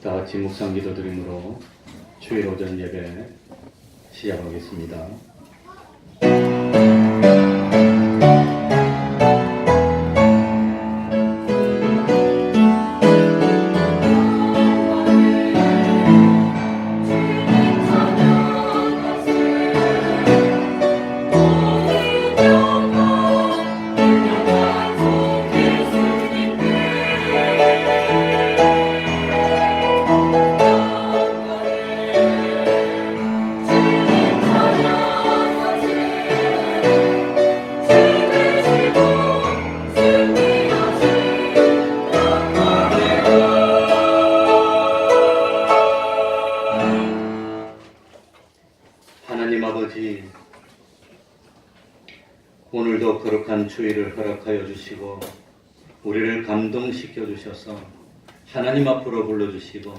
다 같이 묵상 기도드림으로 주일 오전 예배 시작하겠습니다. 하나님 아버지, 오늘도 거룩한 주일을 허락하여 주시고 우리를 감동시켜 주셔서 하나님 앞으로 불러주시고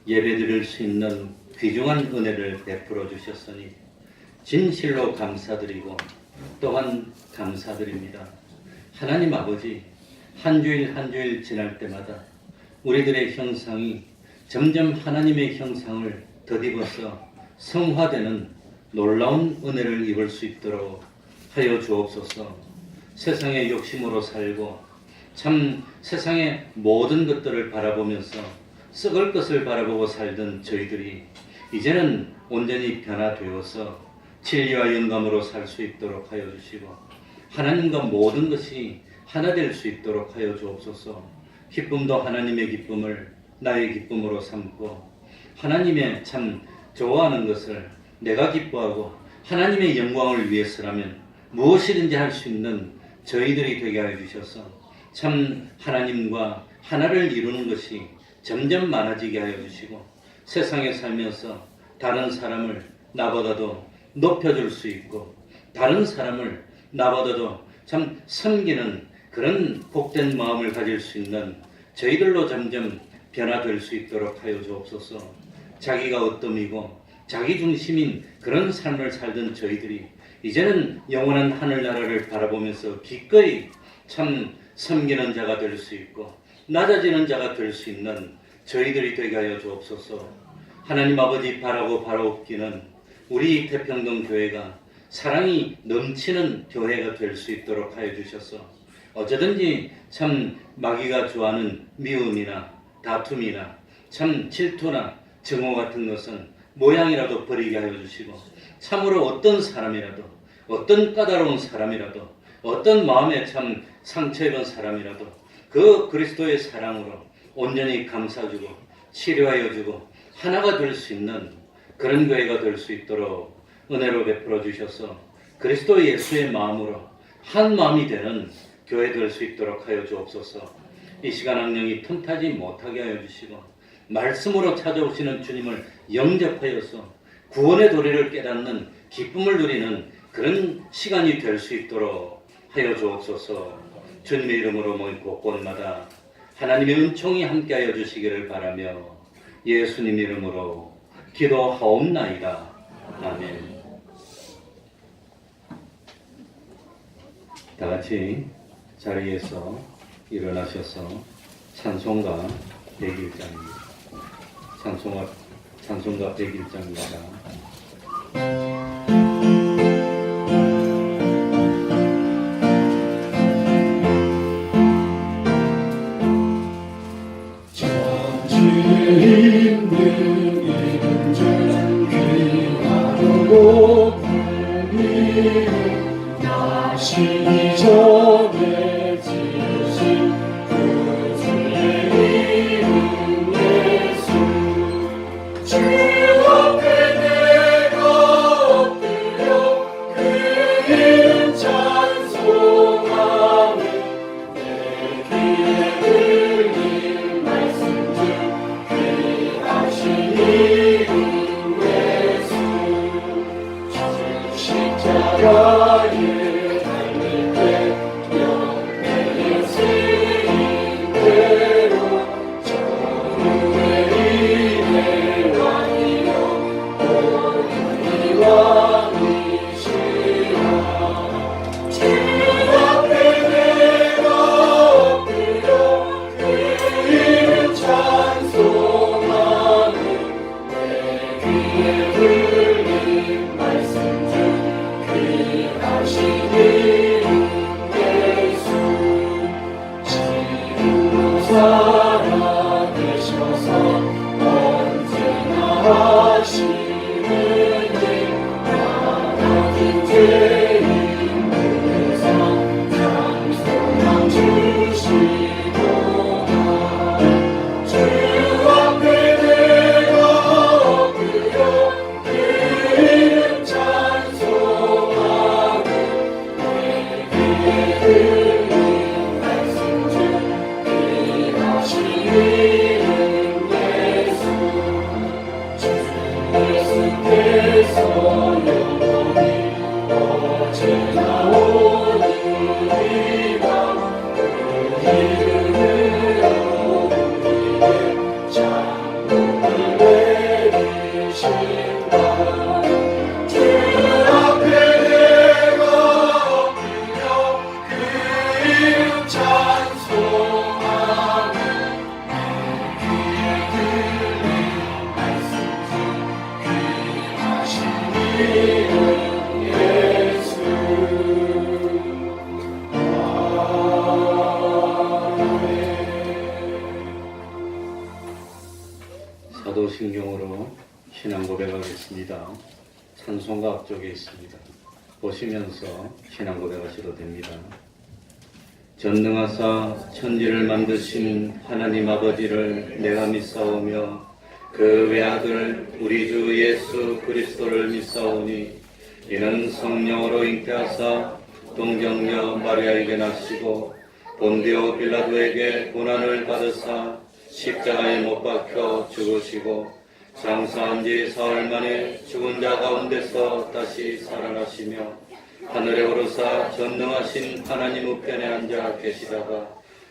예배드릴 수 있는 귀중한 은혜를 베풀어 주셨으니 진실로 감사드리고 또한 감사드립니다. 하나님 아버지, 한 주일 한 주일 지날 때마다 우리들의 형상이 점점 하나님의 형상을 덧입어서 성화되는 놀라운 은혜를 입을 수 있도록 하여 주옵소서. 세상의 욕심으로 살고 참 세상의 모든 것들을 바라보면서 썩을 것을 바라보고 살던 저희들이 이제는 온전히 변화되어서 진리와 영감으로 살 수 있도록 하여 주시고 하나님과 모든 것이 하나 될 수 있도록 하여 주옵소서. 기쁨도 하나님의 기쁨을 나의 기쁨으로 삼고 하나님의 참 좋아하는 것을 내가 기뻐하고 하나님의 영광을 위해서라면 무엇이든지 할 수 있는 저희들이 되게 하여 주셔서 참 하나님과 하나를 이루는 것이 점점 많아지게 하여 주시고 세상에 살면서 다른 사람을 나보다도 높여줄 수 있고 다른 사람을 나보다도 참 섬기는 그런 복된 마음을 가질 수 있는 저희들로 점점 변화될 수 있도록 하여 주옵소서. 자기가 어뜸이고 자기 중심인 그런 삶을 살던 저희들이 이제는 영원한 하늘나라를 바라보면서 기꺼이 참 섬기는 자가 될 수 있고 낮아지는 자가 될 수 있는 저희들이 되게 하여 주옵소서. 하나님 아버지 바라고 바라옵기는 우리 태평동 교회가 사랑이 넘치는 교회가 될 수 있도록 하여 주셔서 어쩌든지 참 마귀가 좋아하는 미움이나 다툼이나 참 질투나 증오 같은 것은 모양이라도 버리게 하여 주시고 참으로 어떤 사람이라도 어떤 까다로운 사람이라도 어떤 마음에 참 상처 입은 사람이라도 그 그리스도의 사랑으로 온전히 감싸주고 치료하여 주고 하나가 될 수 있는 그런 교회가 될 수 있도록 은혜로 베풀어 주셔서 그리스도 예수의 마음으로 한 마음이 되는 교회 될 수 있도록 하여 주옵소서. 이 시간 악령이 틈타지 못하게 하여 주시고 말씀으로 찾아오시는 주님을 영접하여서 구원의 도리를 깨닫는 기쁨을 누리는 그런 시간이 될 수 있도록 하여 주옵소서. 주님의 이름으로 모인 곳곳마다 하나님의 은총이 함께하여 주시기를 바라며 예수님 이름으로 기도하옵나이다. 아멘. 다 같이 자리에서 일어나셔서 찬송가 101장입니다. 찬송가 101장입니다. 찬송하 사도신경으로 신앙 고백하겠습니다. 찬송가 앞쪽에 있습니다. 보시면서 신앙 고백하셔도 됩니다. 전능하사 천지를 만드신 하나님 아버지를 내가 믿사오며 그 외아들 우리 주 예수 그리스도를 믿사오니 이는 성령으로 잉태하사 동정녀 마리아에게 나시고 본디오 빌라도에게 고난을 받으사 십자가에 못 박혀 죽으시고 장사한 지 사흘 만에 죽은 자 가운데서 다시 살아나시며 하늘에 오르사 전능하신 하나님 우편에 앉아 계시다가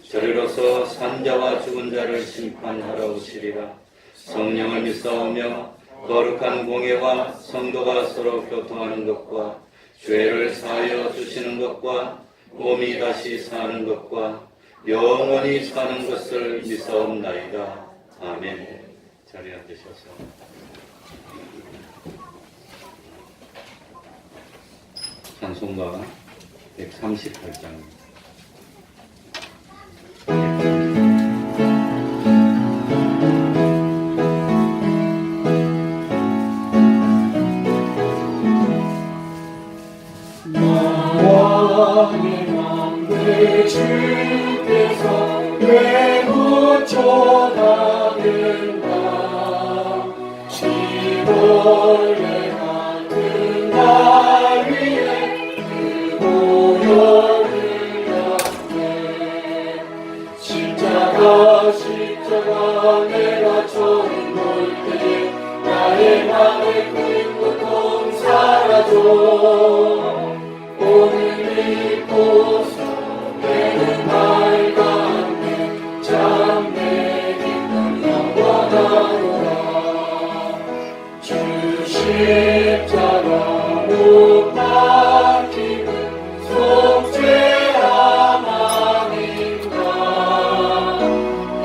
저리로서 산자와 죽은 자를 심판하러 오시리라. 성령을 믿사오며 거룩한 공예와 성도가 서로 교통하는 것과 죄를 사하여 주시는 것과 몸이 다시 사는 것과 영원히 사는 것을 믿사옵나이다. 아멘. 자리에 앉으셔서 찬송가 138장 주께서 왜 고쳐다는가 시벌레 같은 날 위에 그 보혈을 양해 십자가 내가 처음 볼 때 나의 맘의 큰 고통 사라져 오늘 믿고서 내는 밝았네 참 내 기쁨 영원하노라 주 십자가 못 박히는 속죄함 아닌가 그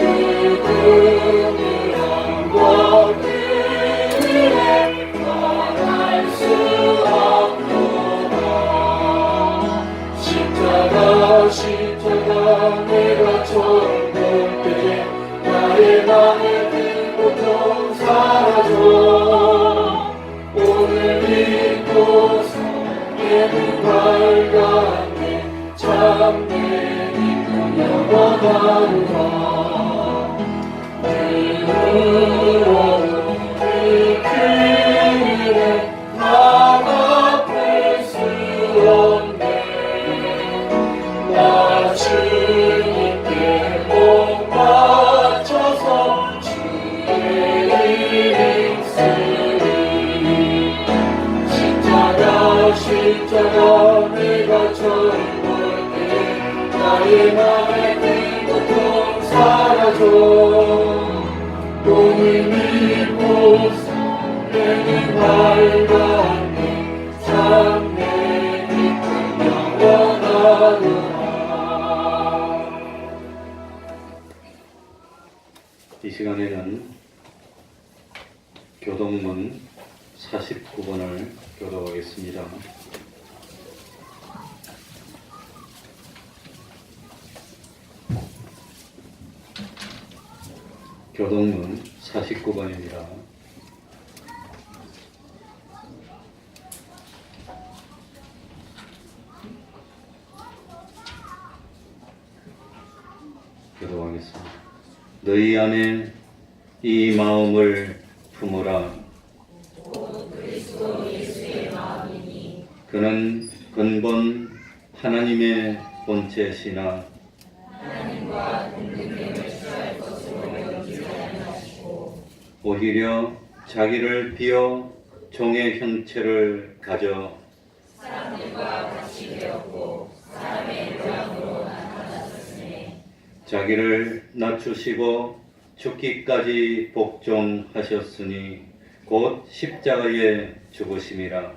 긍휼함과 그 은혜 말할 수 없노라 십자가 내가 처음 볼 때 나의 맘의 큰 고통 사라져 오늘 믿고서 내는 밝았네 참 내 기쁨 영원하노라 의로운 그 은혜 나가 뺄 수 없네 나 주님께 목 맞춰서 주의 이름 쓰리 십자가 내가 처음 볼 때 나의 맘의 큰 고통 사라져 오늘 믿고서 내는 밝았네 참 내 기쁨 영원하노라 이 시간에는 교동문 49번을 교독하겠습니다. 교동문 49번입니다. 너희 안에 이 마음을 품으라. 그는 근본 하나님의 본체시나 오히려 자기를 비어 종의 형체를 가져 자기를 낮추시고 죽기까지 복종하셨으니 곧 십자가에 죽으심이라.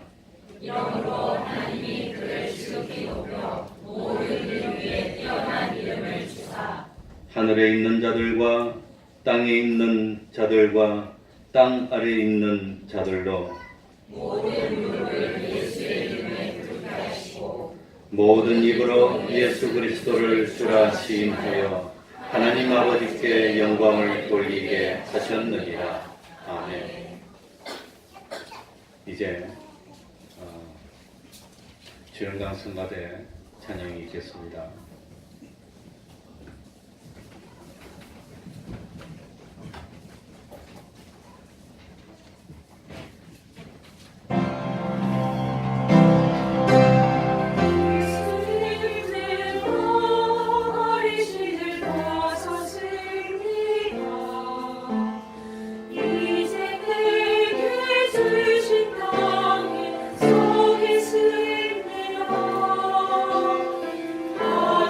하늘에 있는 자들과 땅에 있는 자들과 땅 아래에 있는 자들로 모든 입으로 예수 그리스도를 주라 시인하여 하나님 아버지께 영광을 돌리게 하셨느니라. 아멘. 이제 주영강 성가대 찬양이 있겠습니다. 아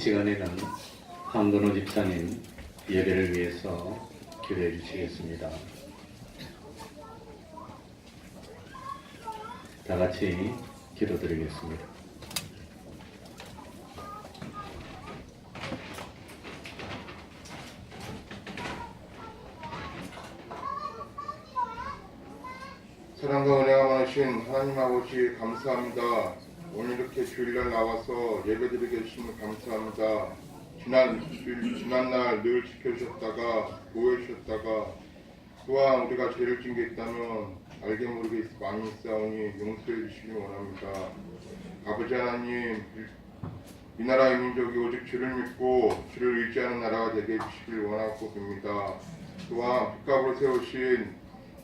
시간에는 황건호 집사님 예배를 위해서 기도해 주시겠습니다. 다 같이 기도드리겠습니다. 사랑과 은혜가 많으신 하나님 아버지 감사합니다. 오늘 이렇게 주일날 나와서 예배드리게 해주심을 감사합니다. 지난날 늘 지켜주셨다가 보여주셨다가 또한 우리가 죄를 진 게 있다면 알게 모르게 많이 있사오니 용서해 주시기 원합니다. 아버지 하나님, 이 나라의 민족이 오직 주를 믿고 주를 의지하는 나라가 되게 해주시길 원하고 빕니다. 또한 빚값으로 세우신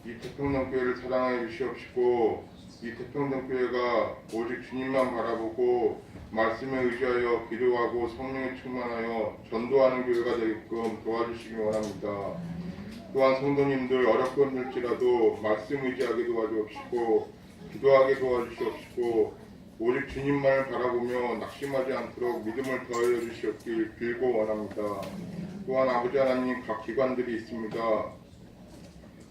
이 태평동교회를 사랑하여 주시옵시고 이 태평동교회가 오직 주님만 바라보고 말씀에 의지하여 기도하고 성령에 충만하여 전도하는 교회가 되게끔 도와주시기 원합니다. 또한 성도님들 어렵고 힘들지라도 말씀 의지하게 도와주옵시고 기도하게 도와주시옵시고 오직 주님만을 바라보며 낙심하지 않도록 믿음을 더하여 주시옵길 빌고 원합니다. 또한 아버지 하나님 각 기관들이 있습니다.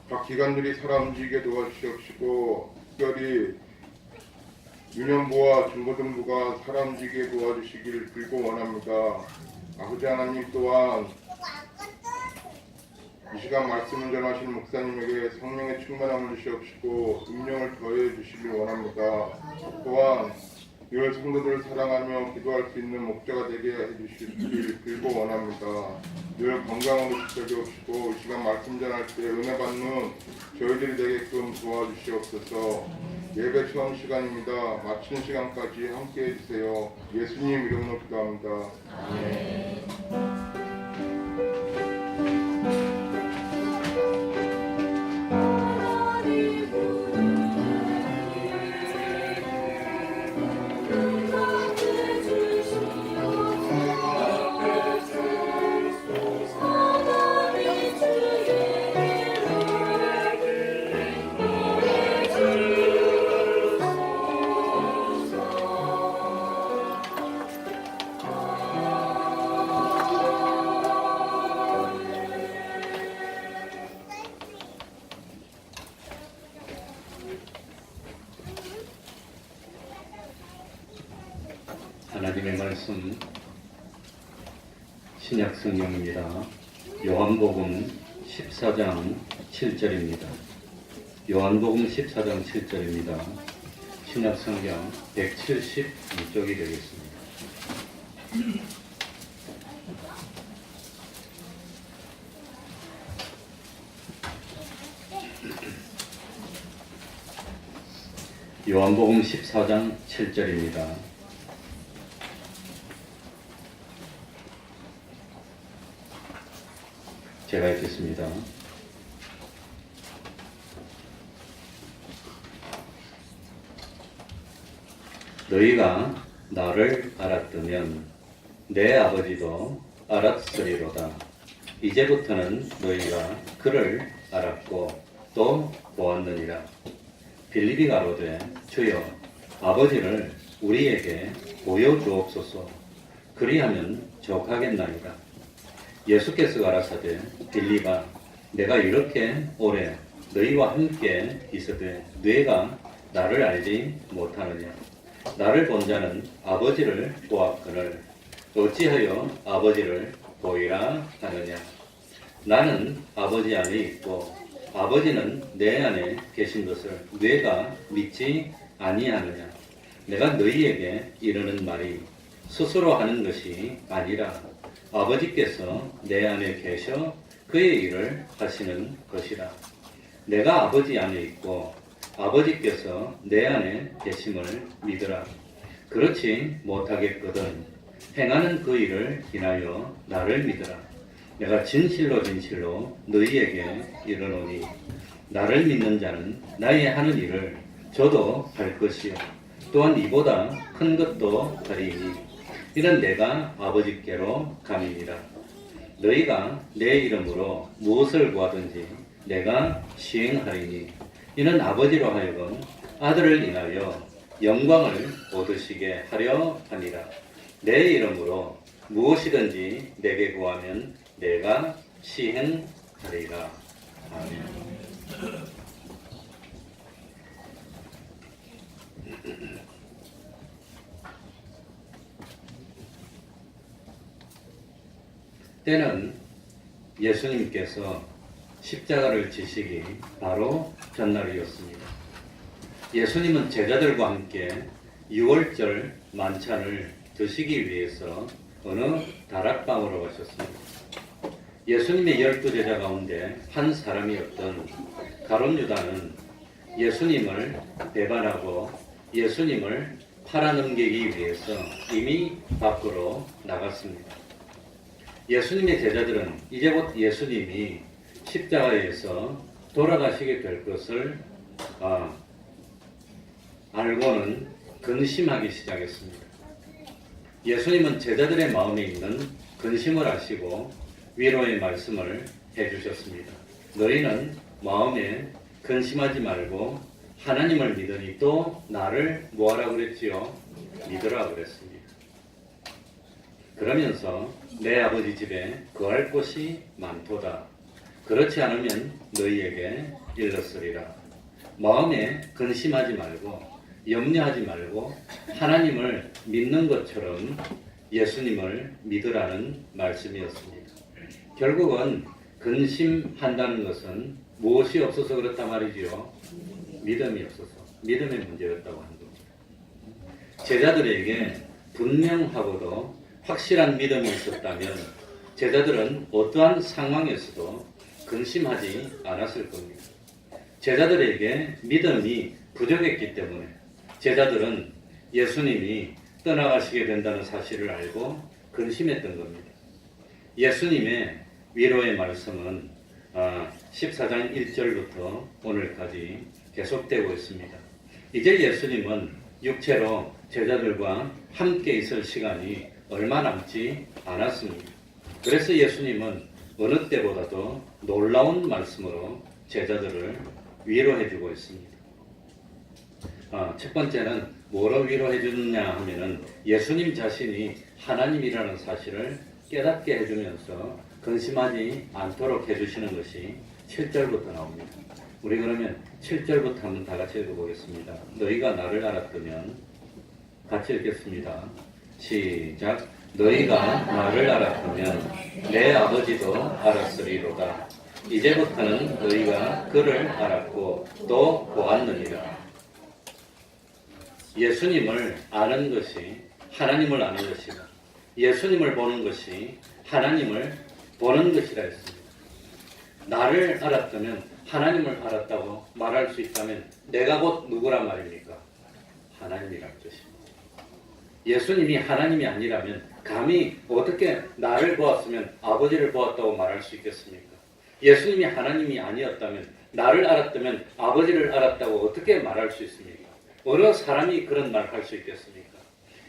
각 기관들이 살아 움직이게 도와주시옵시고 특별히 유년부와 중고등부가 살아 움직이게 도와주시길 빌고 원합니다. 아버지 하나님 또한 이 시간 말씀을 전하신 목사님에게 성령의 충만함을 주시옵시고 음령을 더해 주시길 원합니다. 또한 늘 성도들을 사랑하며 기도할 수 있는 목자가 되게 해주시길 빌고 원합니다. 늘 건강으로 지켜주옵시고 이 시간 말씀 전할 때 은혜 받는 저희들이 되게끔 도와주시옵소서. 예배 처음 시간입니다. 마치는 시간까지 함께 해주세요. 예수님 이름으로 기도합니다. 아멘. 하나님의 말씀 신약 성경입니다. 요한복음 14장 7절입니다. 요한복음 14장 7절입니다. 신약 성경 172쪽이 되겠습니다. 요한복음 14장 7절입니다. 제가 읽겠습니다. 너희가 나를 알았다면 내 아버지도 알았으리로다. 이제부터는 너희가 그를 알았고 또 보았느니라. 빌립이 가로되 주여 아버지를 우리에게 보여주옵소서. 그리하면 족하겠나이다. 예수께서 가라사대 빌립아 내가 이렇게 오래 너희와 함께 있으되 너희가 나를 알지 못하느냐. 나를 본 자는 아버지를 보았거늘 어찌하여 아버지를 보이라 하느냐. 나는 아버지 안에 있고 아버지는 내 안에 계신 것을 너희가 믿지 아니하느냐. 내가 너희에게 이르는 말이 스스로 하는 것이 아니라 아버지께서 내 안에 계셔 그의 일을 하시는 것이라. 내가 아버지 안에 있고 아버지께서 내 안에 계심을 믿으라. 그렇지 못하겠거든 행하는 그 일을 인하여 나를 믿으라. 내가 진실로 너희에게 이르노니 나를 믿는 자는 나의 하는 일을 저도 할 것이요 또한 이보다 큰 것도 하리니 이는 내가 아버지께로 감이니라. 너희가 내 이름으로 무엇을 구하든지 내가 시행하리니 이는 아버지로 하여금 아들을 인하여 영광을 얻으시게 하려 하니라. 내 이름으로 무엇이든지 내게 구하면 내가 시행하리라. 아멘. 때는 예수님께서 십자가를 지시기 바로 전날이었습니다. 예수님은 제자들과 함께 6월절 만찬을 드시기 위해서 어느 다락방으로 가셨습니다. 예수님의 12제자 가운데 한 사람이었던 가룟 유다는 예수님을 배반하고 예수님을 팔아넘기기 위해서 이미 밖으로 나갔습니다. 예수님의 제자들은 이제 곧 예수님이 십자가에서 돌아가시게 될 것을 알고는 근심하기 시작했습니다. 예수님은 제자들의 마음에 있는 근심을 아시고 위로의 말씀을 해주셨습니다. 너희는 마음에 근심하지 말고 하나님을 믿으니 또 나를 뭐하라 그랬지요? 믿으라 그랬습니다. 그러면서 내 아버지 집에 거할 곳이 많도다. 그렇지 않으면 너희에게 일렀으리라. 마음에 근심하지 말고 염려하지 말고 하나님을 믿는 것처럼 예수님을 믿으라는 말씀이었습니다. 결국은 근심한다는 것은 무엇이 없어서 그렇단 말이지요? 믿음이 없어서, 믿음의 문제였다고 하는 겁니다. 제자들에게 분명하고도 확실한 믿음이 있었다면 제자들은 어떠한 상황에서도 근심하지 않았을 겁니다. 제자들에게 믿음이 부족했기 때문에 제자들은 예수님이 떠나가시게 된다는 사실을 알고 근심했던 겁니다. 예수님의 위로의 말씀은 14장 1절부터 오늘까지 계속되고 있습니다. 이제 예수님은 육체로 제자들과 함께 있을 시간이 얼마 남지 않았습니다. 그래서 예수님은 어느 때보다도 놀라운 말씀으로 제자들을 위로해주고 있습니다. 첫 번째는 뭐로 위로해주느냐 하면은 예수님 자신이 하나님이라는 사실을 깨닫게 해주면서 근심하지 않도록 해주시는 것이 7절부터 나옵니다. 우리 그러면 7절부터 한번 다 같이 읽어보겠습니다. 너희가 나를 알았다면 같이 읽겠습니다. 시작. 너희가 나를 알았다면 내 아버지도 알았으리로다. 이제부터는 너희가 그를 알았고 또 보았느니라. 예수님을 아는 것이 하나님을 아는 것이다. 예수님을 보는 것이 하나님을 보는 것이라 했습니다. 나를 알았다면 하나님을 알았다고 말할 수 있다면 내가 곧 누구란 말입니까? 하나님이란 뜻입니다. 예수님이 하나님이 아니라면 감히 어떻게 나를 보았으면 아버지를 보았다고 말할 수 있겠습니까? 예수님이 하나님이 아니었다면 나를 알았다면 아버지를 알았다고 어떻게 말할 수 있습니까? 어느 사람이 그런 말을 할 수 있겠습니까?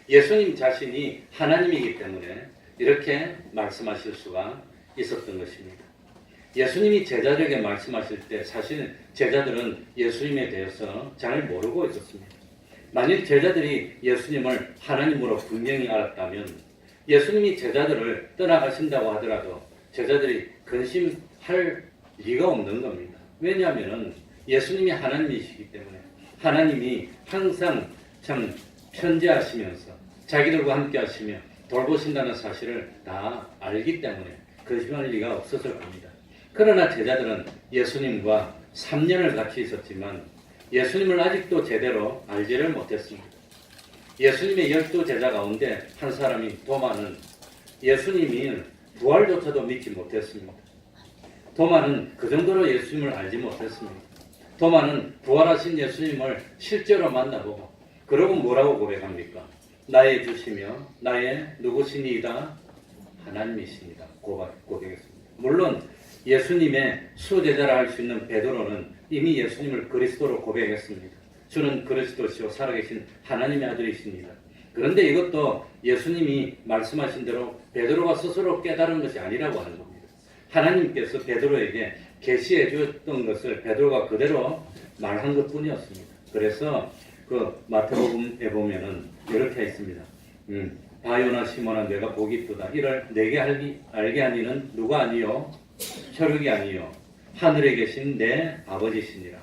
예수님 자신이 하나님이기 때문에 이렇게 말씀하실 수가 있었던 것입니다. 예수님이 제자들에게 말씀하실 때 사실 제자들은 예수님에 대해서 잘 모르고 있었습니다. 만일 제자들이 예수님을 하나님으로 분명히 알았다면 예수님이 제자들을 떠나가신다고 하더라도 제자들이 근심할 리가 없는 겁니다. 왜냐하면 예수님이 하나님이시기 때문에 하나님이 항상 참 편재하시면서 자기들과 함께 하시며 돌보신다는 사실을 다 알기 때문에 근심할 리가 없었을 겁니다. 그러나 제자들은 예수님과 3년을 같이 있었지만 예수님을 아직도 제대로 알지를 못했습니다. 예수님의 12제자 가운데 한 사람인 도마는 예수님이 부활조차도 믿지 못했습니다. 도마는 그 정도로 예수님을 알지 못했습니다. 도마는 부활하신 예수님을 실제로 만나보고 그러고 뭐라고 고백합니까? 나의 주시며 나의 누구시니이다? 하나님이십니다. 고백했습니다. 물론 예수님의 수제자라 할 수 있는 베드로는 이미 예수님을 그리스도로 고백했습니다. 주는 그리스도시요 살아계신 하나님의 아들이십니다. 그런데 이것도 예수님이 말씀하신 대로 베드로가 스스로 깨달은 것이 아니라고 하는 겁니다. 하나님께서 베드로에게 계시해 주었던 것을 베드로가 그대로 말한 것뿐이었습니다. 그래서 그 마태복음에 보면은 이렇게 있습니다. 바요나 시몬아 내가 복이 있도다. 이를 내게 알게 하니는 누가 아니요 혈육이 아니요 하늘에 계신 내 아버지시니라.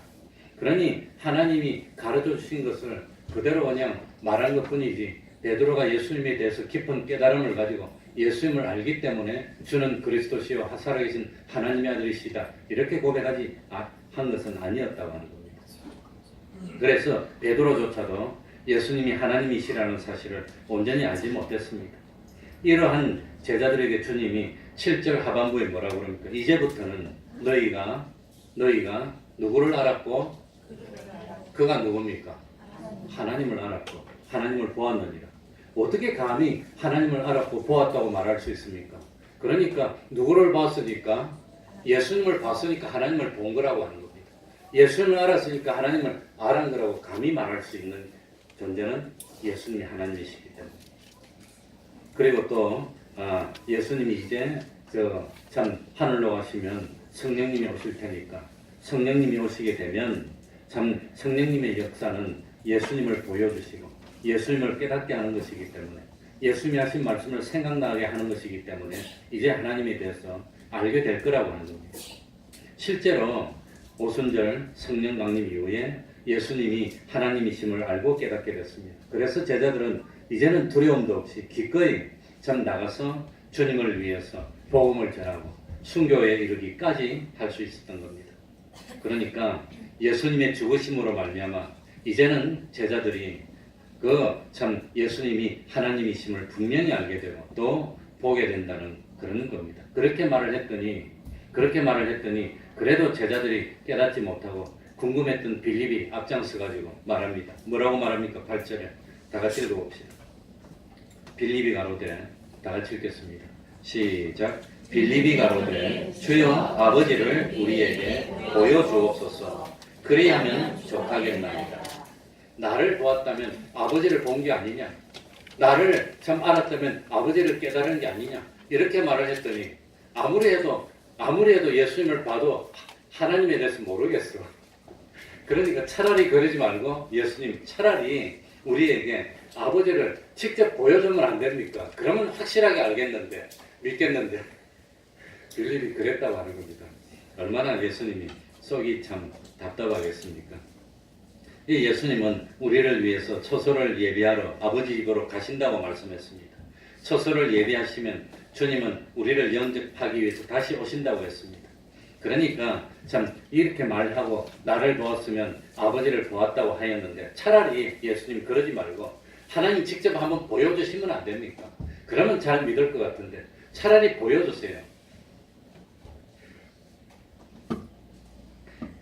그러니 하나님이 가르쳐 주신 것을 그대로 그냥 말한 것뿐이지 베드로가 예수님에 대해서 깊은 깨달음을 가지고 예수님을 알기 때문에 주는 그리스도시요 살아계신 하나님의 아들이시다 이렇게 고백하지 한 것은 아니었다고 하는 겁니다. 그래서 베드로조차도 예수님이 하나님이시라는 사실을 온전히 알지 못했습니다. 이러한 제자들에게 주님이 7절 하반부에 뭐라고 그럽니까? 이제부터는 너희가 누구를 알았고 그가 누굽니까? 하나님을 알았고 하나님을 보았느니라. 어떻게 감히 하나님을 알았고 보았다고 말할 수 있습니까? 그러니까 누구를 봤으니까 예수님을 봤으니까 하나님을 본 거라고 하는 겁니다. 예수님을 알았으니까 하나님을 알은 거라고 감히 말할 수 있는 존재는 예수님이 하나님이시기 때문에. 그리고 또 예수님이 이제 참 하늘로 가시면 성령님이 오실 테니까 성령님이 오시게 되면 참 성령님의 역사는 예수님을 보여주시고 예수님을 깨닫게 하는 것이기 때문에 예수님이 하신 말씀을 생각나게 하는 것이기 때문에 이제 하나님에 대해서 알게 될 거라고 하는 겁니다. 실제로 오순절 성령 강림 이후에 예수님이 하나님이심을 알고 깨닫게 됐습니다. 그래서 제자들은 이제는 두려움도 없이 기꺼이 참 나가서 주님을 위해서 복음을 전하고 순교에 이르기까지 할 수 있었던 겁니다. 그러니까 예수님의 죽으심으로 말미암아 이제는 제자들이 참 예수님이 하나님이심을 분명히 알게 되고 또 보게 된다는 그런 겁니다. 그렇게 말을 했더니 그래도 제자들이 깨닫지 못하고 궁금했던 빌립이 앞장서 가지고 말합니다. 뭐라고 말합니까? 8절에 다 같이 읽어봅시다. 빌립이 가로되 다 같이 읽겠습니다. 시작. 빌립이 가로되 주여 아버지를 우리에게 보여주옵소서. 그리하면 족하겠나이다. 나를 보았다면 아버지를 본 게 아니냐? 나를 참 알았다면 아버지를 깨달은 게 아니냐? 이렇게 말을 했더니 아무리 해도 예수님을 봐도 하나님에 대해서 모르겠어. 그러니까 차라리 그러지 말고 예수님 차라리 우리에게 아버지를 직접 보여주면 안 됩니까? 그러면 확실하게 알겠는데 믿겠는데 빌립이 그랬다고 하는 겁니다. 얼마나 예수님이 속이 참 답답하겠습니까? 이 예수님은 우리를 위해서 처소를 예비하러 아버지 집으로 가신다고 말씀했습니다. 처소를 예비하시면 주님은 우리를 영접하기 위해서 다시 오신다고 했습니다. 그러니까 참 이렇게 말하고 나를 보았으면 아버지를 보았다고 하였는데 차라리 예수님 그러지 말고 하나님 직접 한번 보여주시면 안 됩니까? 그러면 잘 믿을 것 같은데 차라리 보여주세요.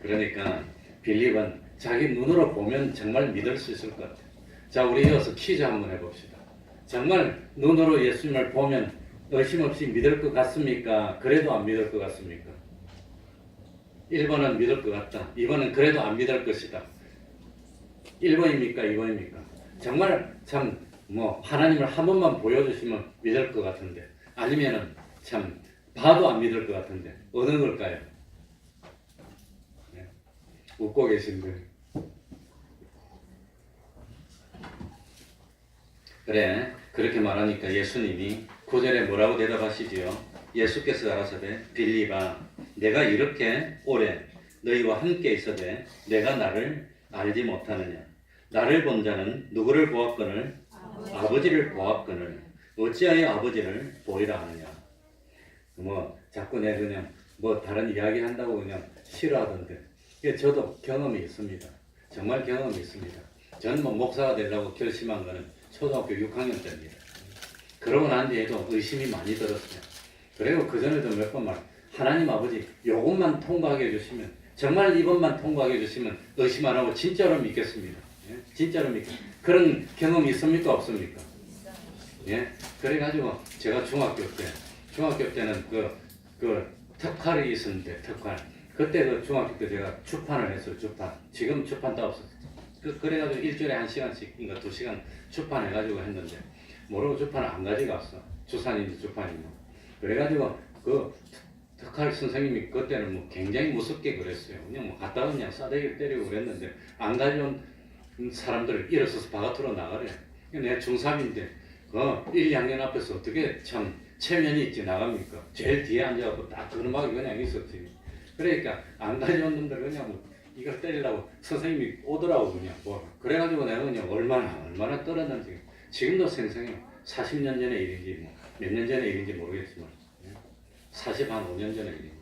그러니까 빌립은 자기 눈으로 보면 정말 믿을 수 있을 것 같아요. 자, 우리 이어서 퀴즈 한번 해봅시다. 정말 눈으로 예수님을 보면 의심 없이 믿을 것 같습니까? 그래도 안 믿을 것 같습니까? 1번은 믿을 것 같다. 2번은 그래도 안 믿을 것이다. 1번입니까? 2번입니까? 정말 참 하나님을 한 번만 보여주시면 믿을 것 같은데 아니면은 참 봐도 안 믿을 것 같은데 어느 걸까요? 네. 웃고 계신 분. 그래 그렇게 말하니까 예수님이 9절에 뭐라고 대답하시지요? 예수께서 가라사대 빌립아 내가 이렇게 오래 너희와 함께 있어되 내가 나를 알지 못하느냐? 나를 본 자는 누구를 보았거늘 아버지를 보았거늘 어찌하여 아버지를 보이라 하느냐? 자꾸 내 그냥 다른 이야기 한다고 그냥 싫어하던데 저도 경험이 있습니다. 정말 경험이 있습니다. 저는 목사가 되려고 결심한 거는 초등학교 6학년 때입니다. 그러고 난 뒤에도 의심이 많이 들었어요. 그리고 그전에도 몇 번 하나님 아버지 요것만 통과하게 해주시면 정말 이것만 통과하게 해주시면 의심 안 하고 진짜로 믿겠습니다. 예? 진짜로 믿겠습니다. 그런 경험이 있습니까? 없습니까? 예? 그래가지고 제가 중학교 때는 그 특활이 있었는데 특활 그때 중학교 때 제가 주판을 했어요. 주판. 지금 주판 다 없었어요. 그래가지고 일주일에 1시간씩인가 2시간 주판해가지고 했는데 모르고 주판을 안 가져갔어. 주산인지 주판인지. 그래가지고 그 특할 선생님이 그때는 굉장히 무섭게 그랬어요. 그냥 갔다가 그냥 싸대기를 때리고 그랬는데 안 가져온 사람들을 일어서서 바깥으로 나가래. 내가 중3인데 그 1, 2학년 앞에서 어떻게 참 체면이 지나갑니까? 제일 뒤에 앉아갖고 딱 그놈하게 그냥 있었지. 그러니까 안 가져온 놈들 그냥 뭐 이걸 때리려고 선생님이 오더라고 그냥 뭐. 그래가지고 내가 그냥 얼마나 떨었는지 지금도 생생해요. 40년 전의 일인지 뭐 몇 년 전의 일인지 모르겠지만 45년 전의 일입니다.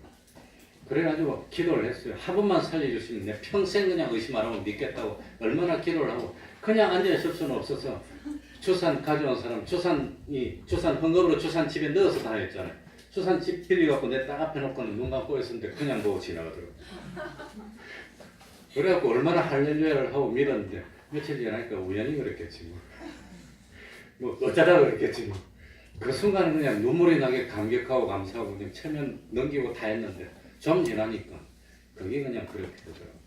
그래가지고 기도를 했어요. 한 번만 살려주시면 내 평생 그냥 의심 안 하고 믿겠다고 얼마나 기도를 하고 그냥 앉아있을 수는 없어서 주산 가져온 사람 주산 헌금으로 주산 집에 넣어서 다녔잖아요. 주산 집 빌려갖고 내 딱 앞에 놓고는 눈 감고 있었는데 그냥 보고 지나가더라고요. 그래갖고 얼마나 할렐루야를 하고 믿었는데 며칠 지나니까 우연히 그랬겠지 뭐 어쩌다 그랬겠지 뭐. 그 순간 그냥 눈물이 나게 감격하고 감사하고 그냥 체면 넘기고 다 했는데 좀 지나니까 그게 그냥 그렇게 되더라고요.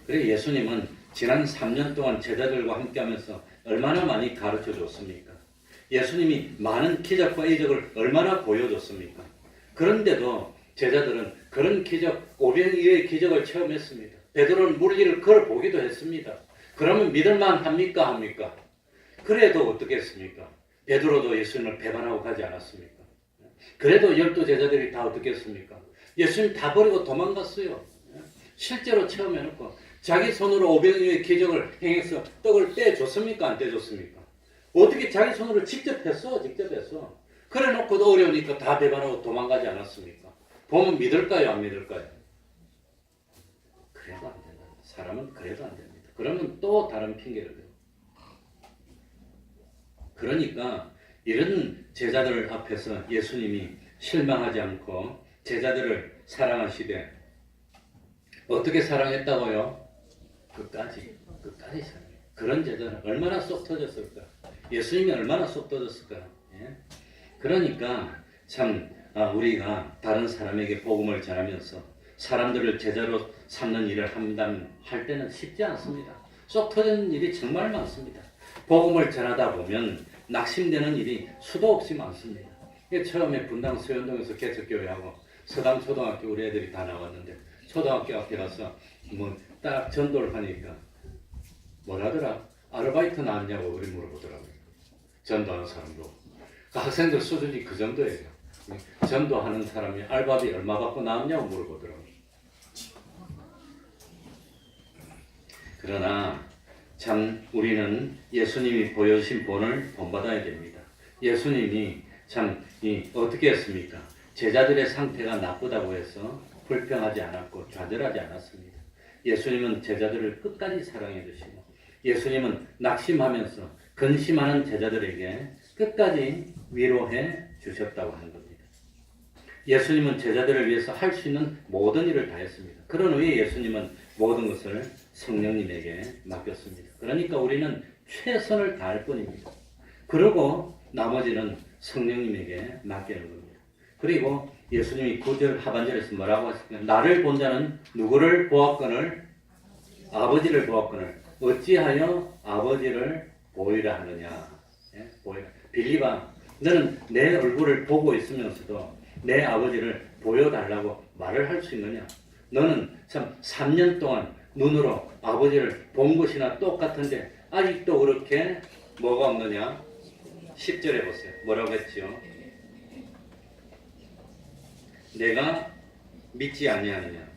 그래 예수님은 지난 3년 동안 제자들과 함께 하면서 얼마나 많이 가르쳐 줬습니까? 예수님이 많은 기적과 이적을 얼마나 보여줬습니까? 그런데도 제자들은 그런 기적, 오병 이어의 기적을 체험했습니다. 베드로는 물 위를 걸어보기도 했습니다. 그러면 믿을만 합니까? 그래도 어떻게 했습니까? 베드로도 예수님을 배반하고 가지 않았습니까? 그래도 12 제자들이 다 어떻게 했습니까? 예수님 다 버리고 도망갔어요. 실제로 체험해놓고 자기 손으로 오병이어의 기적을 행해서 떡을 떼줬습니까? 안 떼줬습니까? 어떻게 자기 손으로 직접 했어? 그래 놓고도 어려우니까 다 배반하고 도망가지 않았습니까? 보면 믿을까요? 안 믿을까요? 그래도 안 된다. 사람은 그래도 안 됩니다. 그러면 또 다른 핑계를 대요. 그러니까 이런 제자들 앞에서 예수님이 실망하지 않고 제자들을 사랑하시되 어떻게 사랑했다고요? 끝까지 사랑해요. 그런 제자는 얼마나 쏙 터졌을까? 예수님이 얼마나 속 터졌을까? 예? 그러니까 참 우리가 다른 사람에게 복음을 전하면서 사람들을 제자로 삼는 일을 할 때는 쉽지 않습니다. 쏙 터지는 일이 정말 많습니다. 복음을 전하다 보면 낙심되는 일이 수도 없이 많습니다. 처음에 분당 수연동에서 개척교회하고 서당초등학교 우리 애들이 다 나왔는데 초등학교 앞에 가서 뭐 딱 전도를 하니까 뭐라더라? 아르바이트 나왔냐고 우리 물어보더라고요. 전도하는 사람도. 그 학생들 수준이 그 정도예요. 전도하는 사람이 알바비 얼마 받고 나왔냐고 물어보더라고요. 그러나 참 우리는 예수님이 보여주신 본을 본받아야 됩니다. 예수님이 참 어떻게 했습니까? 제자들의 상태가 나쁘다고 해서 불평하지 않았고 좌절하지 않았습니다. 예수님은 제자들을 끝까지 사랑해 주시고 예수님은 낙심하면서 근심하는 제자들에게 끝까지 위로해 주셨다고 하는 겁니다. 예수님은 제자들을 위해서 할 수 있는 모든 일을 다 했습니다. 그런 후에 예수님은 모든 것을 성령님에게 맡겼습니다. 그러니까 우리는 최선을 다할 뿐입니다. 그리고 나머지는 성령님에게 맡기는 겁니다. 그리고 예수님이 9절 하반절에서 뭐라고 하셨냐면 나를 본 자는 누구를 보았거늘 아버지를 보았거늘 어찌하여 아버지를 보이라 하느냐. 예? 보이라. 빌립아 너는 내 얼굴을 보고 있으면서도 내 아버지를 보여달라고 말을 할 수 있느냐. 너는 참 3년 동안 눈으로 아버지를 본 것이나 똑같은데 아직도 그렇게 뭐가 없느냐. 10절에 보세요. 뭐라고 했지요? 내가 믿지 아니하느냐.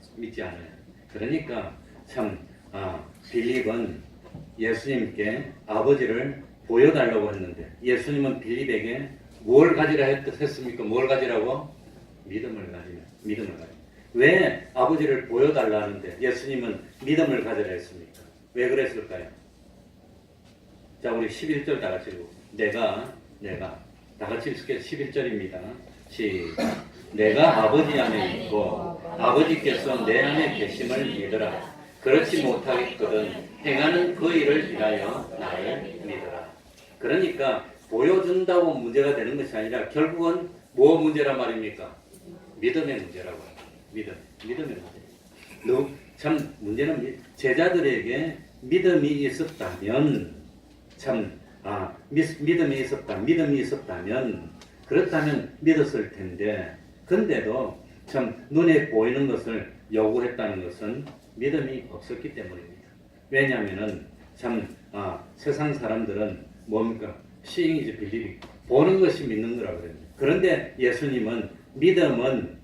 그러니까 참 빌립은 예수님께 아버지를 보여달라고 했는데 예수님은 빌립에게 뭘 가지라 했습니까? 뭘 가지라고? 믿음을 가지라. 왜 아버지를 보여달라 하는데 예수님은 믿음을 가지라 했습니까? 왜 그랬을까요? 자, 우리 11절 다 같이 읽고 내가 다 같이 읽을게요. 11절입니다. 시작. 내가 아버지 안에 있고 아버지께서 내 안에 계심을 믿으라. 그렇지 못하겠거든 행하는 그 일을 인하여 나를 믿으라. 그러니까 보여준다고 문제가 되는 것이 아니라 결국은 뭐 문제란 말입니까? 믿음의 문제라고 합니다. 믿음의 문제. 참 문제는 제자들에게 믿음이 있었다면 믿음이 있었다면 그렇다면 믿었을 텐데 근데도 참 눈에 보이는 것을 요구했다는 것은 믿음이 없었기 때문입니다. 왜냐하면은 참 세상 사람들은 뭡니까? seeing이지 believing. 보는 것이 믿는 거라 그래요. 그런데 예수님은 믿음은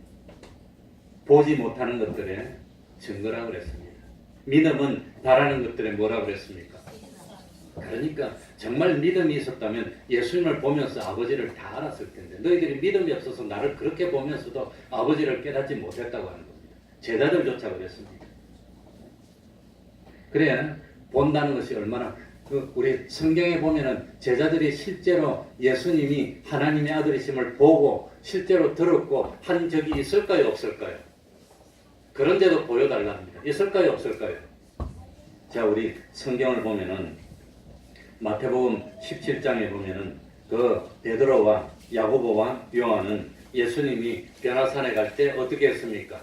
보지 못하는 것들의 증거라고 그랬습니다. 믿음은 바라는 것들의 뭐라고 그랬습니까? 그러니까 정말 믿음이 있었다면 예수님을 보면서 아버지를 다 알았을 텐데 너희들이 믿음이 없어서 나를 그렇게 보면서도 아버지를 깨닫지 못했다고 하는 겁니다. 제자들조차 그랬습니다. 그래 본다는 것이 얼마나 우리 성경에 보면은 제자들이 실제로 예수님이 하나님의 아들이심을 보고 실제로 들었고 한 적이 있을까요 없을까요? 그런데도 보여달랍니다. 있을까요 없을까요? 자 우리 성경을 보면은 마태복음 17장에 보면은 그 베드로와 야고보와 요한은 예수님이 변화산에 갈 때 어떻게 했습니까?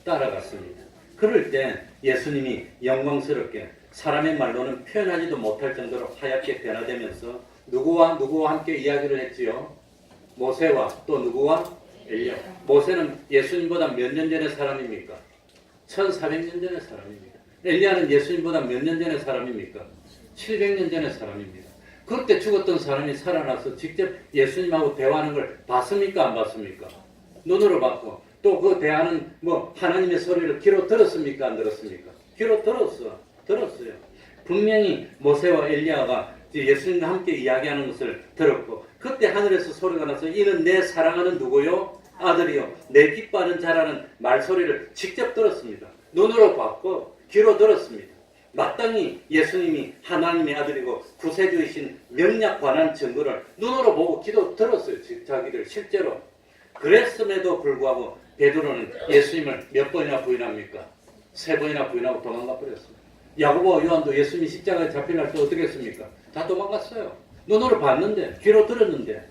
따라갔습니다. 그럴 때 예수님이 영광스럽게 사람의 말로는 표현하지도 못할 정도로 하얗게 변화되면서 누구와 함께 이야기를 했지요? 모세와 또 누구와? 엘리야. 모세는 예수님보다 몇 년 전의 사람입니까? 1400년 전의 사람입니다. 엘리야는 예수님보다 몇 년 전의 사람입니까? 700년 전의 사람입니다. 그때 죽었던 사람이 살아나서 직접 예수님하고 대화하는 걸 봤습니까? 안 봤습니까? 눈으로 봤고 또 그 대화는 뭐 하나님의 소리를 귀로 들었습니까? 안 들었습니까? 귀로 들었어요. 분명히 모세와 엘리야가 예수님과 함께 이야기하는 것을 들었고 그때 하늘에서 소리가 나서 이는 내 사랑하는 누구요? 아들이요. 내 기뻐하는 자라는 말소리를 직접 들었습니다. 눈으로 봤고 귀로 들었습니다. 마땅히 예수님이 하나님의 아들이고 구세주이신 명약 관한 증거를 눈으로 보고 귀도 들었어요. 자기들 실제로. 그랬음에도 불구하고 베드로는 예수님을 몇 번이나 부인합니까? 3번이나 부인하고 도망가 버렸습니다. 야고보와 요한도 예수님이 십자가에 잡힐 때 어떻게 했습니까? 다 도망갔어요. 눈으로 봤는데 귀로 들었는데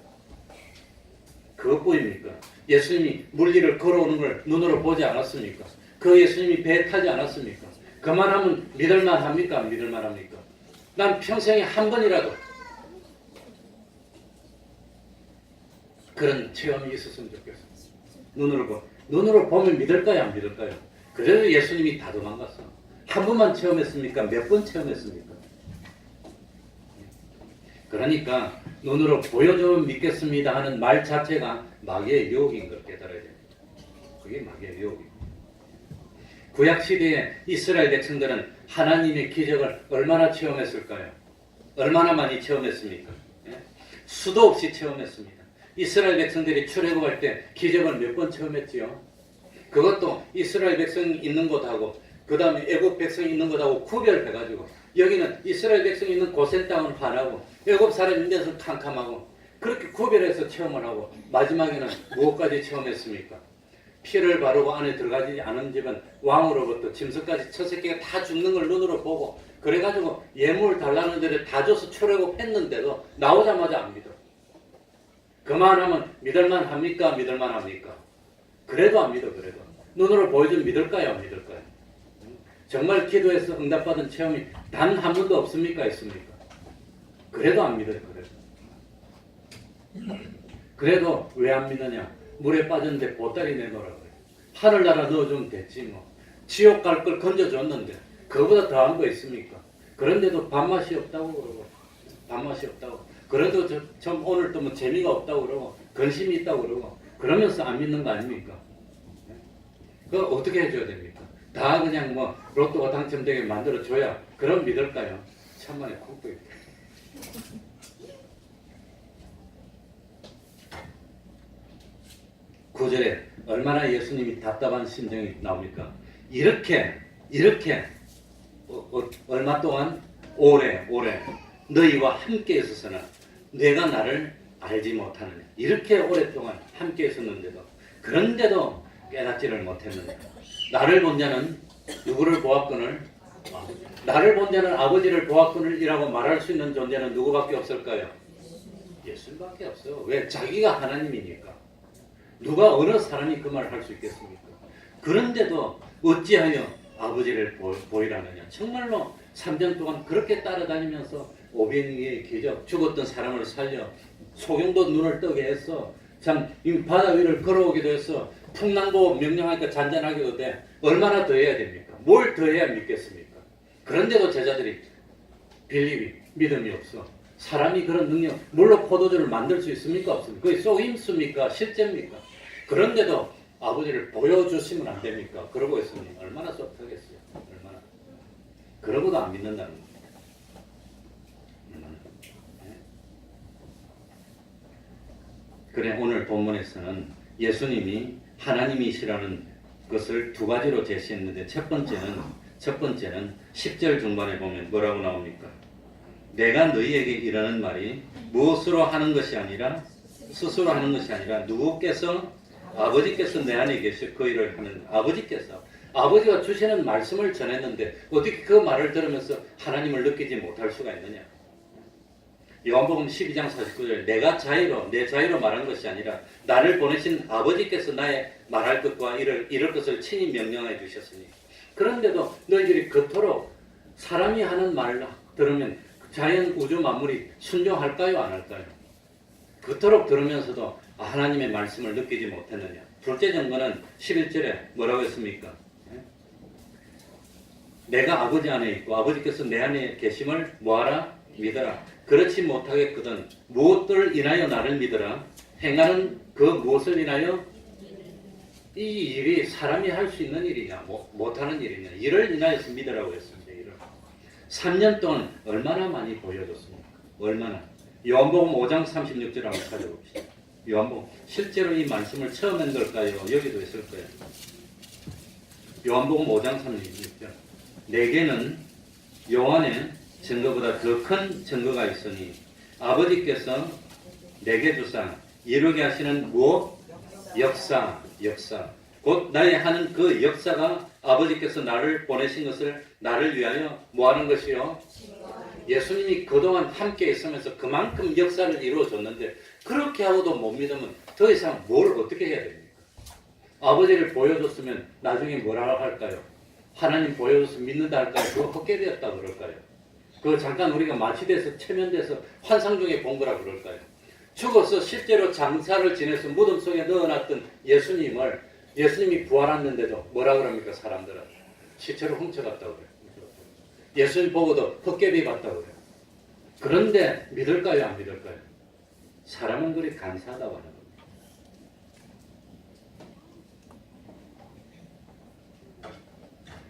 그것뿐입니까? 예수님이 물리를 걸어오는 걸 눈으로 보지 않았습니까? 그 예수님이 배에 타지 않았습니까? 그만하면 믿을만 합니까? 안 믿을만 합니까? 난 평생에 한 번이라도 그런 체험이 있었으면 좋겠어. 눈으로 보면 믿을까요? 안 믿을까요? 그래도 예수님이 다 도망갔어. 한 번만 체험했습니까? 몇 번 체험했습니까? 그러니까 눈으로 보여주면 믿겠습니다 하는 말 자체가 마귀의 유혹인 걸 깨달아야 됩니다. 그게 마귀의 유혹입니다. 구약시대에 이스라엘 백성들은 하나님의 기적을 얼마나 체험했을까요? 얼마나 많이 체험했습니까? 수도 없이 체험했습니다. 이스라엘 백성들이 출애굽할 때 기적을 몇 번 체험했지요? 그것도 이스라엘 백성이 있는 곳하고 그 다음에 애굽 백성이 있는 곳하고 구별해가지고 여기는 이스라엘 백성이 있는 고센 땅은 환하고 애굽 사람 있는 데서 캄캄하고 그렇게 구별해서 체험을 하고 마지막에는 무엇까지 체험했습니까? 피를 바르고 안에 들어가지 않은 집은 왕으로부터 짐승까지 첫 새끼가 다 죽는 걸 눈으로 보고 그래가지고 예물 달라는 데를 다 줘서 출애굽했는데도 나오자마자 안 믿어. 그만하면 믿을만 합니까? 믿을만 합니까? 그래도 안 믿어. 그래도 눈으로 보여주면 믿을까요? 안 믿을까요? 정말 기도해서 응답받은 체험이 단 한 번도 없습니까? 있습니까? 그래도 안 믿어요. 그래도 왜 안 믿느냐? 물에 빠졌는데 보따리 내놓으라 그래. 하늘나라 넣어주면 됐지 뭐. 지옥 갈 걸 건져줬는데 그거보다 더한 거 있습니까? 그런데도 밥맛이 없다고 그러고 밥맛이 없다고. 그래도 좀 오늘 또 뭐 재미가 없다고 그러고 근심이 있다고 그러고 그러면서 안 믿는 거 아닙니까? 그거 어떻게 해줘야 됩니까? 다 그냥 뭐 로또가 당첨되게 만들어줘야 그럼 믿을까요? 천만에 콕 보입니다. 9절에 얼마나 예수님이 답답한 심정이 나옵니까? 이렇게 얼마 동안 오래 너희와 함께 있어서는 내가 나를 알지 못하느냐. 이렇게 오랫동안 함께 있었는데도 그런데도 깨닫지를 못했느냐. 나를 본 자는 누구를 보았거늘 나를 본 자는 아버지를 보았거늘 이라고 말할 수 있는 존재는 누구밖에 없을까요? 예수님밖에 없어요. 왜? 자기가 하나님이니까. 누가 어느 사람이 그 말을 할 수 있겠습니까? 그런데도 어찌하여 아버지를 보이라느냐. 정말로 3년 동안 그렇게 따라다니면서 오병이의 기적, 죽었던 사람을 살려 소경도 눈을 뜨게 했어. 참 바다 위를 걸어오기도 했어. 풍랑도 명령하니까 잔잔하기도 돼. 얼마나 더 해야 됩니까? 뭘 더 해야 믿겠습니까? 그런데도 제자들이 믿음이 없어. 사람이 그런 능력, 물로 포도주를 만들 수 있습니까? 없습니까? 그게 속임수입니까? 실제입니까? 그런데도 아버지를 보여주시면 안 됩니까? 그러고 있으면 얼마나 섭하겠어요? 얼마나. 그러고도 안 믿는다는 겁니다. 그래, 오늘 본문에서는 예수님이 하나님이시라는 것을 두 가지로 제시했는데 첫 번째는 10절 중반에 보면 뭐라고 나옵니까? 내가 너희에게 이르는 말이 무엇으로 하는 것이 아니라 스스로 하는 것이 아니라 누구께서 아버지께서 내 안에 계시 그 일을 하는 아버지가 주시는 말씀을 전했는데 어떻게 그 말을 들으면서 하나님을 느끼지 못할 수가 있느냐? 요한복음 12장 49절 내 자유로 말한 것이 아니라 나를 보내신 아버지께서 나의 말할 것과 이럴 것을 친히 명령해 주셨으니 그런데도 너희들이 그토록 사람이 하는 말을 들으면 자연 우주 만물이 순종할까요? 안 할까요? 그토록 들으면서도 하나님의 말씀을 느끼지 못했느냐? 둘째 증거는 11절에 뭐라고 했습니까? 내가 아버지 안에 있고 아버지께서 내 안에 계심을 뭐하라? 믿어라. 그렇지 못하겠거든 무엇을 인하여 나를 믿어라. 행하는 그 무엇을 인하여? 이 일이 사람이 할 수 있는 일이냐 못하는 일이냐 이를 인하여서 믿으라고 했습니다. 이를 3년 동안 얼마나 많이 보여줬습니까? 얼마나? 요한복음 5장 36절 한번 찾아봅시다. 요한복음 실제로 이 말씀을 처음 한 걸까요? 여기도 있을 거예요. 요한복음 5장 36절 내게는 요한의 증거보다 더 큰 증거가 있으니 아버지께서 내게 주사 이루게 하시는 무엇? 역사 곧 나의 하는 그 역사가 아버지께서 나를 보내신 것을 나를 위하여 뭐하는 것이요? 예수님이 그동안 함께 있으면서 그만큼 역사를 이루어줬는데 그렇게 하고도 못 믿으면 더 이상 뭘 어떻게 해야 됩니까? 아버지를 보여줬으면 나중에 뭐라 할까요? 하나님 보여줘서 믿는다 할까요? 그거 헛개비였다 그럴까요? 그거 잠깐 우리가 마취돼서 체면돼서 환상 중에 본 거라 그럴까요? 죽어서 실제로 장사를 지내서 무덤 속에 넣어놨던 예수님이 부활했는데도 뭐라 그럽니까? 사람들은 시체로 훔쳐갔다고 그래요. 예수님 보고도 헛개비 봤다고 그래요. 그런데 믿을까요? 안 믿을까요? 사람은 그리 간사하다고 하는 겁니다.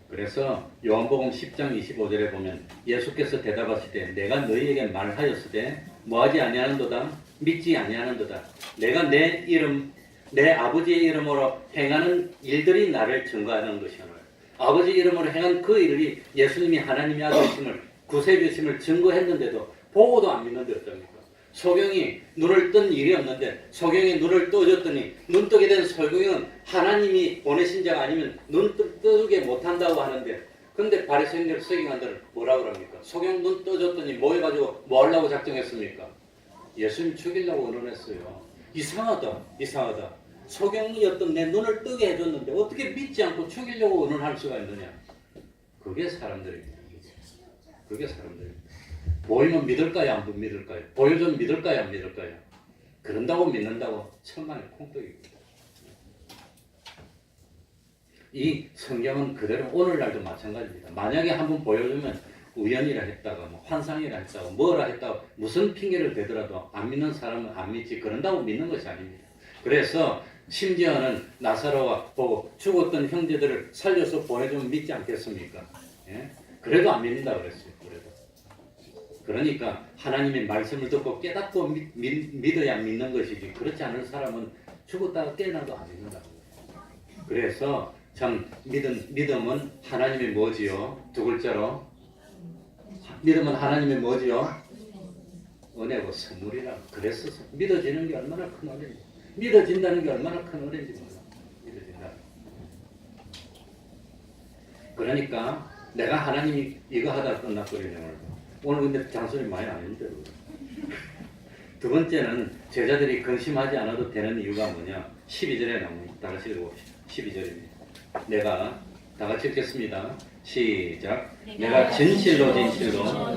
그래서 요한복음 10장 25절에 보면 예수께서 대답하시되 내가 너희에게 말하였으되 뭐하지 아니하는도다 믿지 아니하는도다 내가 내 아버지의 이름으로 행하는 일들이 나를 증거하는 것이오늘 아버지 이름으로 행한 그 일이 예수님이 하나님의 아들이심을 구세주심을 증거했는데도 보고도 안 믿는데 어떡합니까? 소경이 눈을 뜬 일이 없는데 소경이 눈을 떠줬더니 눈 뜨게 된 소경은 하나님이 보내신 자가 아니면 눈 뜨게 못한다고 하는데 근데 바리새인들 서기관들은 뭐라 그럽니까? 소경 눈 떠줬더니 뭐 해가지고 뭐 하려고 작정했습니까? 예수님 죽이려고 의논했어요. 이상하다. 소경이었던 내 눈을 뜨게 해줬는데 어떻게 믿지 않고 죽이려고 의논할 수가 있느냐? 그게 사람들입니다. 보이면 믿을까요? 안 믿을까요? 보여주면 믿을까요? 안 믿을까요? 그런다고 믿는다고 천만의 콩떡입니다. 이 성경은 그대로 오늘날도 마찬가지입니다. 만약에 한번 보여주면 우연이라 했다가 환상이라 했다가 뭐라 했다가 무슨 핑계를 대더라도 안 믿는 사람은 안 믿지 그런다고 믿는 것이 아닙니다. 그래서 심지어는 나사로가 보고 죽었던 형제들을 살려서 보내주면 믿지 않겠습니까? 예? 그래도 안 믿는다 그랬어요. 그러니까 하나님의 말씀을 듣고 깨닫고 믿어야 믿는 것이지 그렇지 않은 사람은 죽었다가 깨어나도 안 믿는다. 그래서 참 믿음은 하나님의 뭐지요? 두 글자로 믿음은 하나님의 뭐지요? 은혜고 선물이라. 그래서 믿어지는 게 얼마나 큰 은혜인지 믿어진다는 게 얼마나 큰 은혜인지 몰라. 믿어진다. 그러니까 내가 하나님이 이거 하다 끝났거든요. 오늘 근데 잔소리 많이 안 했는데. 두 번째는 제자들이 근심하지 않아도 되는 이유가 뭐냐? 12절에 나옵니다. 다 같이 읽어봅시다. 12절입니다. 내가 다 같이 읽겠습니다. 시작. 내가 진실로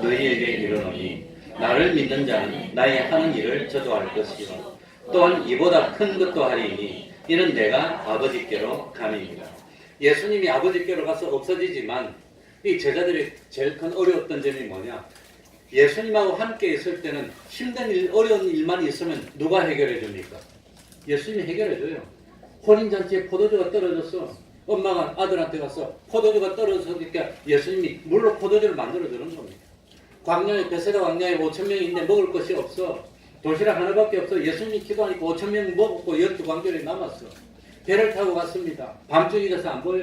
너희에게 이르노니 나를 믿는 자는 나의 하는 일을 저도 할 것이요 또한 이보다 큰 것도 하리니 이는 내가 아버지께로 감입니다. 예수님이 아버지께로 가서 없어지지만 이 제자들이 제일 큰 어려웠던 점이 뭐냐? 예수님하고 함께 있을 때는 힘든 일, 어려운 일만 있으면 누가 해결해 줍니까? 예수님이 해결해 줘요. 혼인잔치에 포도주가 떨어졌어. 엄마가 아들한테 가서 포도주가 떨어졌으니까 예수님이 물로 포도주를 만들어 주는 겁니다. 광야에 베세다 광야에 5,000명인데 먹을 것이 없어. 도시락 하나밖에 없어. 예수님이 기도하니까 5,000명 먹었고 12광절이 남았어. 배를 타고 갔습니다. 밤중이 돼서 안 보여요.